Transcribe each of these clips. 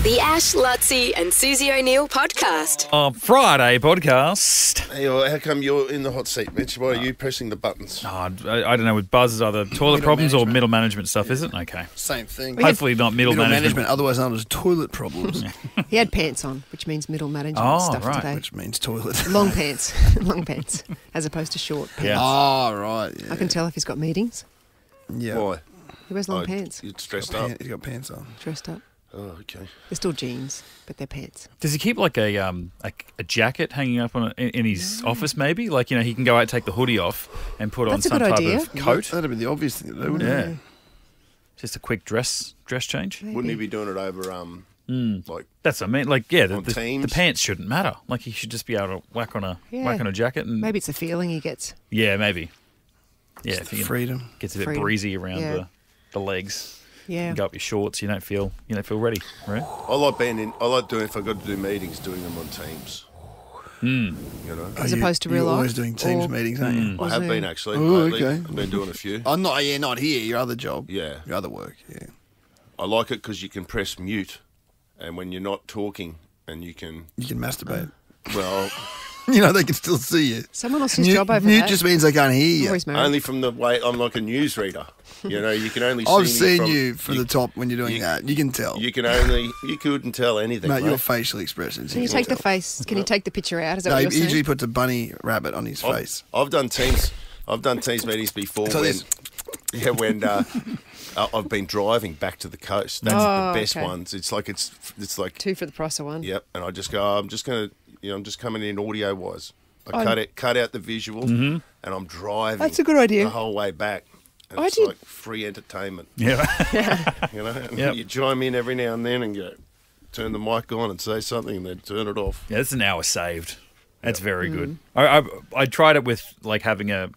The Ash, Lutzi and Susie O'Neill podcast. Friday podcast. Hey, how come you're in the hot seat, Mitch? Why are you pressing the buttons? I don't know, with Buzz, either toilet problems or middle management stuff, is it? Okay. Same thing. Hopefully not middle management. Otherwise known as toilet problems. He had pants on, which means middle management stuff today. Which means toilet. Long pants. Long pants, as opposed to short pants. Yeah. Oh, right. Yeah. I can tell if he's got meetings. Yeah. Why? He wears long pants. You're stressed up. He's got pants on. Dressed up. Oh, okay. They're still jeans, but they're pants. Does he keep like a jacket hanging up on in his office? Maybe he can go out, take the hoodie off, and put on some type of coat. That'd be the obvious thing to do, wouldn't it? Yeah. Just a quick dress change. Maybe. Wouldn't he be doing it over like? That's what I mean. The Teams? pants shouldn't matter. Like he should just be able to whack on a jacket and Maybe it's a feeling he gets. yeah, maybe. Yeah, It's the freedom. Gets a bit Freedom. breezy around Yeah. the legs. Yeah. You go up your shorts. You don't feel ready, right? I like doing if I got to do meetings, doing them on Teams. You know, As opposed to real You're life? always doing Teams Or- meetings, aren't you? I have Zoom. been actually. Oh, lately. okay. I've been doing a few. Oh, not here. Your other job. Yeah. Your other work. Yeah. I like it because you can press mute, and when you're not talking, and you can masturbate. well. They can still see you. Someone else's job over Mute that. just means they can't hear you. Always married. Only from the way I'm like a newsreader. You can only see I've me seen from, you from the top when you're doing that. You can tell. You couldn't tell anything. Mate, mate. your facial expressions. Can you take the face? Can you take the picture out? Is that No, what he you're saying? usually puts a bunny rabbit on his face. I've done Teams meetings before So when I've been driving back to the coast. That's the best ones. It's like 2 for the price of 1. Yep. And I just go, I'm just coming in audio wise. I cut out the visuals, and I'm driving. That's a good idea. The whole way back. And I it's did- like free entertainment. Yeah. And Yep. you chime in every now and then and go, turn the mic on and say something, and then turn it off. Yeah, that's an hour saved. That's very good. I tried it with having a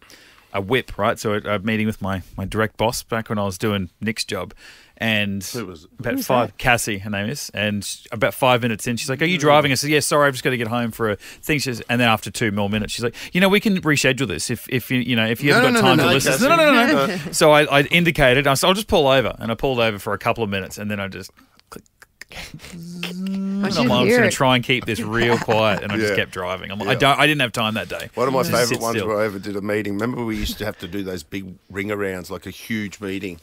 whip, right? So a meeting with my direct boss back when I was doing Nick's job. And Who was it? about five, Cassie, her name is, and about 5 minutes in, she's like, "Are you driving?" I said, "Yeah, sorry, I've just got to get home for a thing." And then after 2 more minutes, she's like, "We can reschedule this if you haven't got time to listen." Cassie. No. So I indicated, I said, "I'll just pull over," and I pulled over for a couple of minutes, and then I just. I I'm should just hear going to it. try and keep this real quiet, and I just Yeah. kept driving. I'm Yeah. like, I didn't have time that day. One of my Just favourite sit ones still. where I ever did a meeting. Remember we used to have to do those big ring-arounds, like a huge meeting,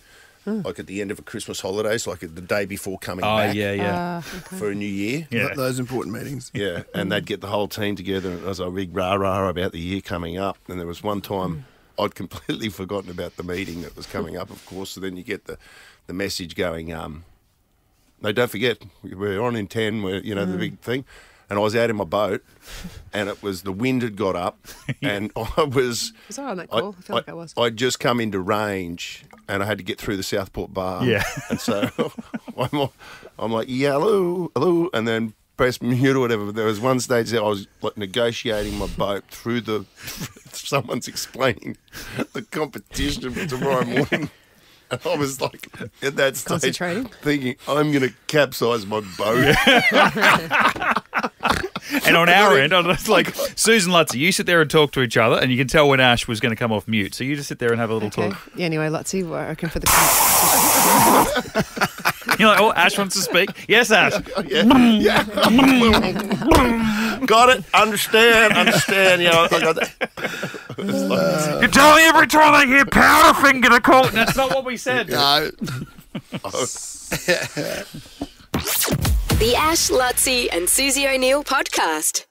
like at the end of a Christmas holidays, like the day before coming Oh back yeah. for a new year. Yeah. Those important meetings. Yeah, and they'd get the whole team together, and it was a big rah-rah about the year coming up. And there was one time I'd completely forgotten about the meeting that was coming up, of course. So then you get the message going, no, don't forget, we're on in 10, we're, the big thing. And I was out in my boat, and the wind had got up, and I was... Was I on that call? I feel like I was. I'd just come into range, and I had to get through the Southport Bar. Yeah. And so I'm like, yeah, hello, and then press mute or whatever. But there was one stage there I was like negotiating my boat through someone's explaining the competition for tomorrow morning. And I was like, at that stage, Concentrating? thinking, I'm going to capsize my boat. And on our end, I was like, Susan Lutzi, you sit there and talk to each other, and you can tell when Ash was going to come off mute. So you just sit there and have a little Okay. talk. Yeah, anyway, Lutzi, I reckon for the... You're like, oh, Ash wants to speak. Yes, Ash. Yeah. Got it. Understand. Yeah, I got that. You tell me every time I hear Powderfinger to call. That's not what we said. No. The Ash, Lutzi and Susie O'Neill podcast.